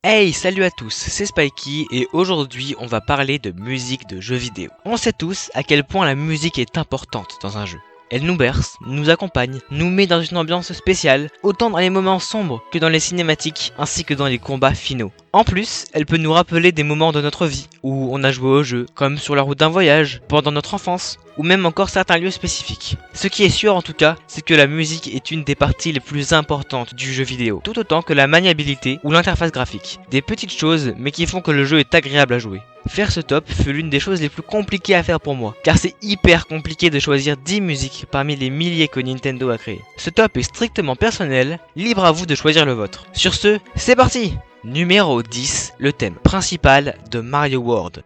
Hey, salut à tous, c'est Spikey et aujourd'hui on va parler de musique de jeux vidéo. On sait tous à quel point la musique est importante dans un jeu. Elle nous berce, nous accompagne, nous met dans une ambiance spéciale, autant dans les moments sombres que dans les cinématiques ainsi que dans les combats finaux. En plus, elle peut nous rappeler des moments de notre vie où on a joué au jeu, comme sur la route d'un voyage, pendant notre enfance, ou même encore certains lieux spécifiques. Ce qui est sûr en tout cas, c'est que la musique est une des parties les plus importantes du jeu vidéo, tout autant que la maniabilité ou l'interface graphique. Des petites choses, mais qui font que le jeu est agréable à jouer. Faire ce top fut l'une des choses les plus compliquées à faire pour moi, car c'est hyper compliqué de choisir 10 musiques parmi les milliers que Nintendo a créées. Ce top est strictement personnel, libre à vous de choisir le vôtre. Sur ce, c'est parti! Numéro 10, le thème principal de Mario World.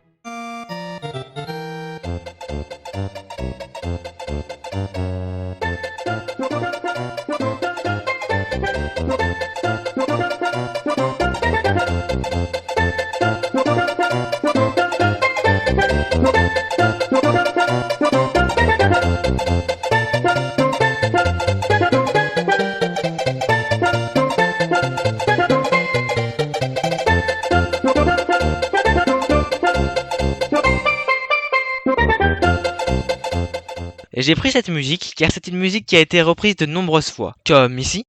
Et j'ai pris cette musique car c'est une musique qui a été reprise de nombreuses fois, comme ici.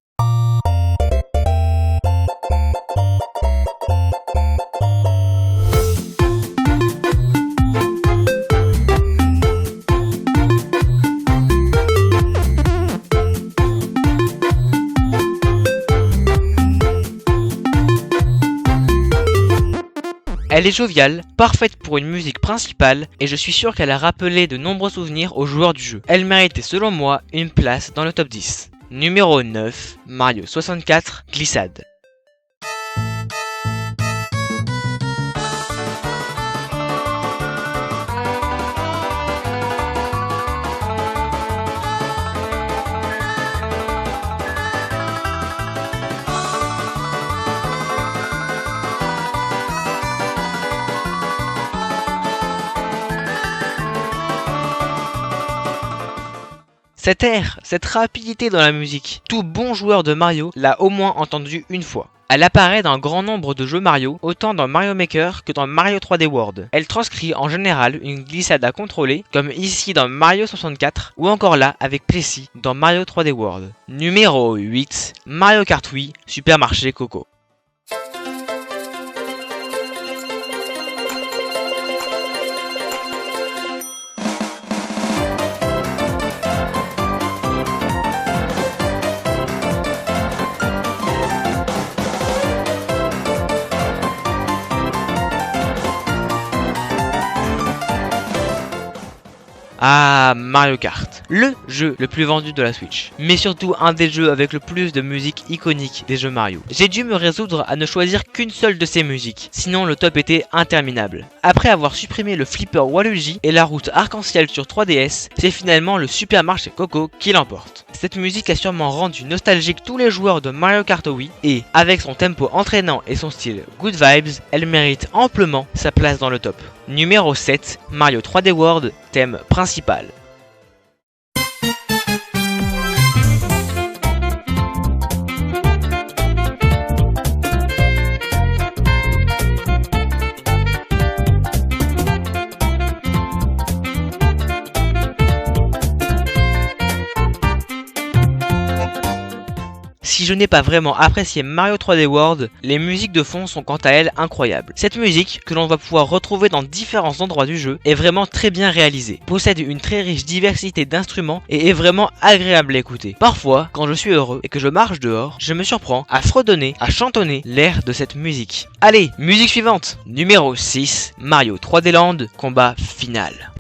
Elle est joviale, parfaite pour une musique principale, et je suis sûr qu'elle a rappelé de nombreux souvenirs aux joueurs du jeu. Elle méritait selon moi une place dans le top 10. Numéro 9, Mario 64, Glissade. Cet air, cette rapidité dans la musique, tout bon joueur de Mario l'a au moins entendu une fois. Elle apparaît dans un grand nombre de jeux Mario, autant dans Mario Maker que dans Mario 3D World. Elle transcrit en général une glissade à contrôler, comme ici dans Mario 64, ou encore là avec Plessis dans Mario 3D World. Numéro 8, Mario Kart Wii, Supermarché Coco. Ah, Mario Kart, le jeu le plus vendu de la Switch, mais surtout un des jeux avec le plus de musique iconique des jeux Mario. J'ai dû me résoudre à ne choisir qu'une seule de ces musiques, sinon le top était interminable. Après avoir supprimé le flipper Waluigi et la route arc-en-ciel sur 3DS, c'est finalement le Supermarché Coco qui l'emporte. Cette musique a sûrement rendu nostalgique tous les joueurs de Mario Kart Wii et, avec son tempo entraînant et son style Good Vibes, elle mérite amplement sa place dans le top. Numéro 7, Mario 3D World, thème principal. Si je n'ai pas vraiment apprécié Mario 3D World, les musiques de fond sont quant à elles incroyables. Cette musique, que l'on va pouvoir retrouver dans différents endroits du jeu, est vraiment très bien réalisée, possède une très riche diversité d'instruments et est vraiment agréable à écouter. Parfois, quand je suis heureux et que je marche dehors, je me surprends à fredonner, à chantonner l'air de cette musique. Allez, musique suivante. Numéro 6, Mario 3D Land, combat final.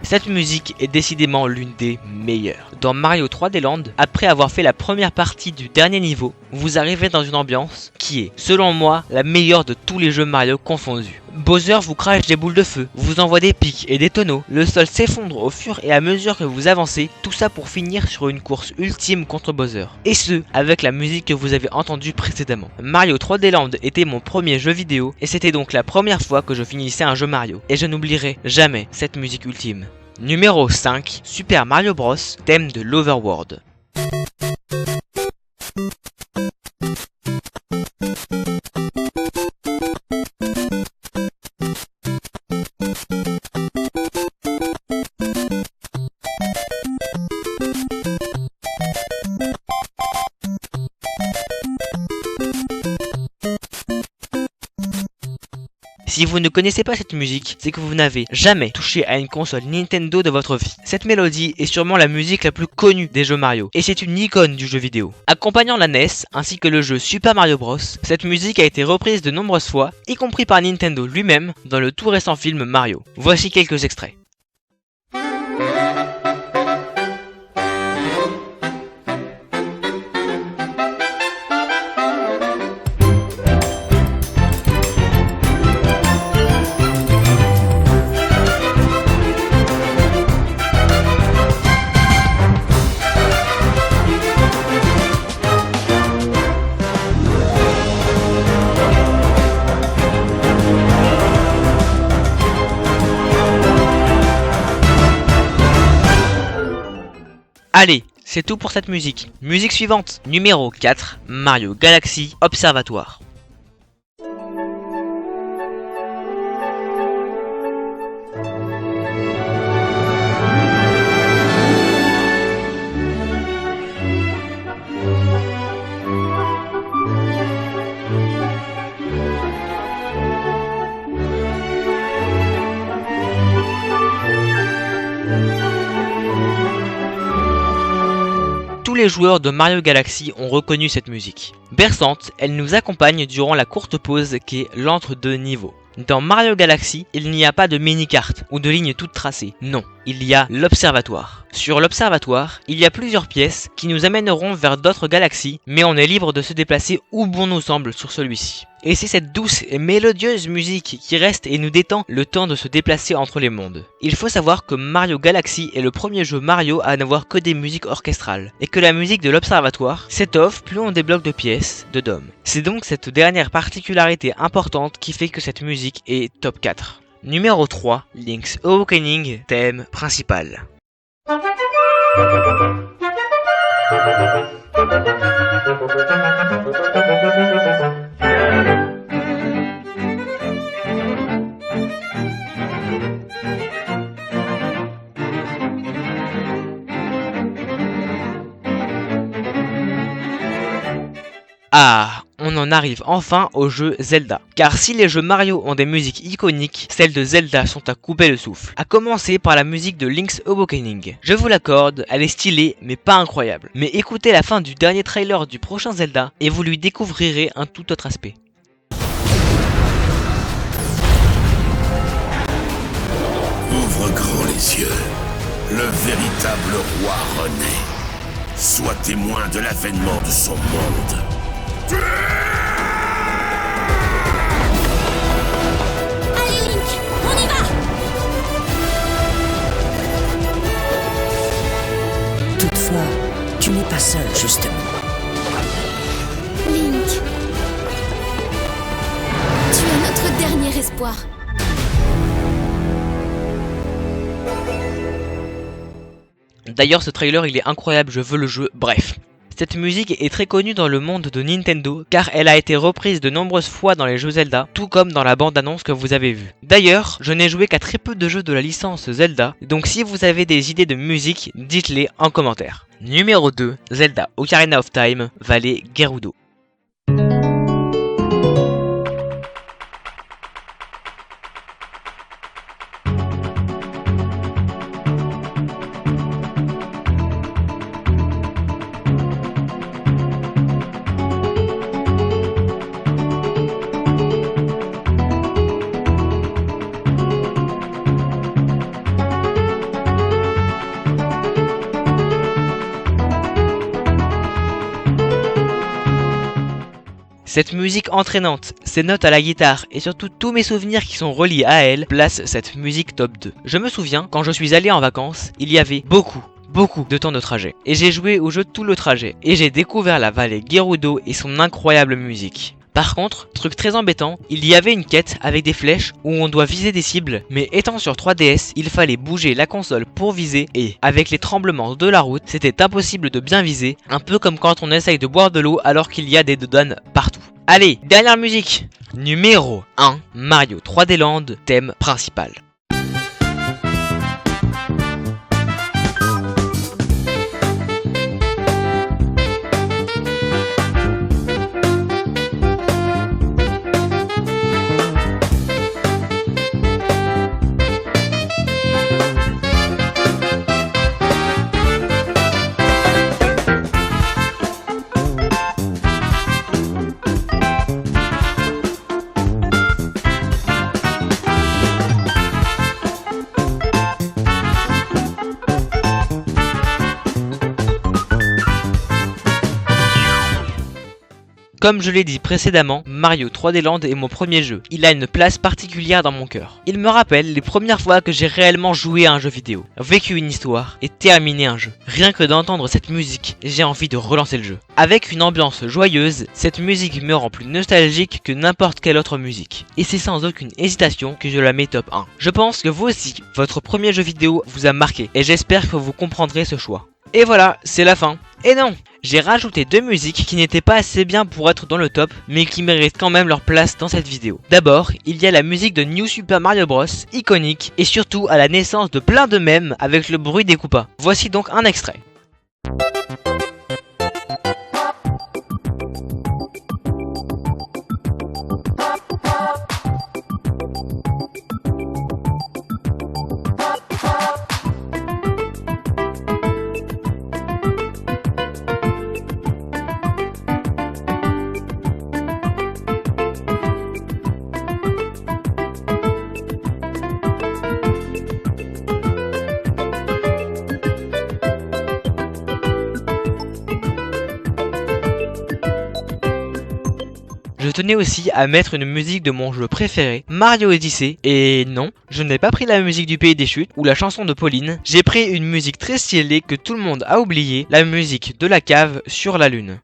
Cette musique est décidément l'une des meilleures. Dans Mario 3D Land, après avoir fait la première partie du dernier niveau, vous arrivez dans une ambiance qui est, selon moi, la meilleure de tous les jeux Mario confondus. Bowser vous crache des boules de feu, vous envoie des pics et des tonneaux, le sol s'effondre au fur et à mesure que vous avancez, tout ça pour finir sur une course ultime contre Bowser. Et ce, avec la musique que vous avez entendue précédemment. Mario 3D Land était mon premier jeu vidéo et c'était donc la première fois que je finissais un jeu Mario. Et je n'oublierai jamais cette musique ultime. Numéro 5, Super Mario Bros, thème de l'Overworld. Si vous ne connaissez pas cette musique, c'est que vous n'avez jamais touché à une console Nintendo de votre vie. Cette mélodie est sûrement la musique la plus connue des jeux Mario, et c'est une icône du jeu vidéo. Accompagnant la NES, ainsi que le jeu Super Mario Bros, cette musique a été reprise de nombreuses fois, y compris par Nintendo lui-même, dans le tout récent film Mario. Voici quelques extraits. Allez, c'est tout pour cette musique. Musique suivante, numéro 4, Mario Galaxy Observatoire. Tous les joueurs de Mario Galaxy ont reconnu cette musique. Berçante, elle nous accompagne durant la courte pause qu'est l'entre-deux niveaux. Dans Mario Galaxy, il n'y a pas de mini-carte ou de lignes toutes tracées. Non, il y a l'observatoire. Sur l'observatoire, il y a plusieurs pièces qui nous amèneront vers d'autres galaxies, mais on est libre de se déplacer où bon nous semble sur celui-ci. Et c'est cette douce et mélodieuse musique qui reste et nous détend le temps de se déplacer entre les mondes. Il faut savoir que Mario Galaxy est le premier jeu Mario à n'avoir que des musiques orchestrales, et que la musique de l'observatoire s'étoffe plus on débloque de pièces, de dômes. C'est donc cette dernière particularité importante qui fait que cette musique est top 4. Numéro 3, Link's Awakening, thème principal. Ah, on en arrive enfin au jeu Zelda. Car si les jeux Mario ont des musiques iconiques, celles de Zelda sont à couper le souffle. À commencer par la musique de Link's Awakening. Je vous l'accorde, elle est stylée mais pas incroyable. Mais écoutez la fin du dernier trailer du prochain Zelda et vous lui découvrirez un tout autre aspect. Ouvre grand les yeux. Le véritable roi renaît. Sois témoin de l'avènement de son monde. Allez Link, on y va! Toutefois, tu n'es pas seul, justement. Link, tu es notre dernier espoir. D'ailleurs ce trailer il est incroyable, je veux le jeu, bref. Cette musique est très connue dans le monde de Nintendo car elle a été reprise de nombreuses fois dans les jeux Zelda, tout comme dans la bande-annonce que vous avez vue. D'ailleurs, je n'ai joué qu'à très peu de jeux de la licence Zelda, donc si vous avez des idées de musique, dites-les en commentaire. Numéro 2, Zelda Ocarina of Time, Valley Gerudo. Cette musique entraînante, ces notes à la guitare et surtout tous mes souvenirs qui sont reliés à elle placent cette musique top 2. Je me souviens, quand je suis allé en vacances, il y avait beaucoup de temps de trajet. Et j'ai joué au jeu tout le trajet. Et j'ai découvert la vallée Gerudo et son incroyable musique. Par contre, truc très embêtant, il y avait une quête avec des flèches où on doit viser des cibles, mais étant sur 3DS, il fallait bouger la console pour viser et, avec les tremblements de la route, c'était impossible de bien viser, un peu comme quand on essaye de boire de l'eau alors qu'il y a des dodanes partout. Allez, dernière musique. Numéro 1, Mario 3D Land, thème principal. Comme je l'ai dit précédemment, Mario 3D Land est mon premier jeu. Il a une place particulière dans mon cœur. Il me rappelle les premières fois que j'ai réellement joué à un jeu vidéo, vécu une histoire et terminé un jeu. Rien que d'entendre cette musique, j'ai envie de relancer le jeu. Avec une ambiance joyeuse, cette musique me rend plus nostalgique que n'importe quelle autre musique. Et c'est sans aucune hésitation que je la mets top 1. Je pense que vous aussi, votre premier jeu vidéo vous a marqué et j'espère que vous comprendrez ce choix. Et voilà, c'est la fin. Et non, j'ai rajouté 2 musiques qui n'étaient pas assez bien pour être dans le top, mais qui méritent quand même leur place dans cette vidéo. D'abord, il y a la musique de New Super Mario Bros, iconique, et surtout à la naissance de plein de mèmes avec le bruit des Koopas. Voici donc un extrait. Je tenais aussi à mettre une musique de mon jeu préféré, Mario Odyssey, et non, je n'ai pas pris la musique du Pays des Chutes ou la chanson de Pauline, j'ai pris une musique très stylée que tout le monde a oubliée, la musique de la cave sur la lune.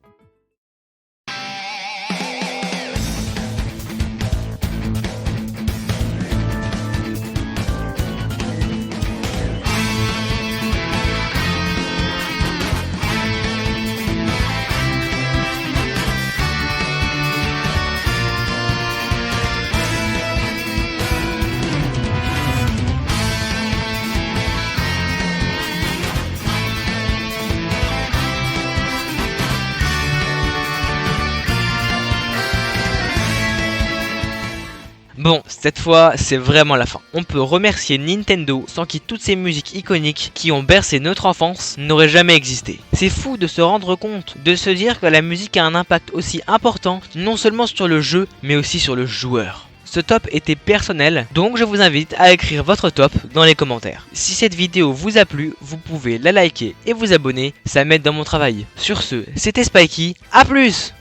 Bon, cette fois, c'est vraiment la fin. On peut remercier Nintendo, sans qui toutes ces musiques iconiques qui ont bercé notre enfance n'auraient jamais existé. C'est fou de se rendre compte, de se dire que la musique a un impact aussi important, non seulement sur le jeu, mais aussi sur le joueur. Ce top était personnel, donc je vous invite à écrire votre top dans les commentaires. Si cette vidéo vous a plu, vous pouvez la liker et vous abonner, ça m'aide dans mon travail. Sur ce, c'était Spikey, à plus!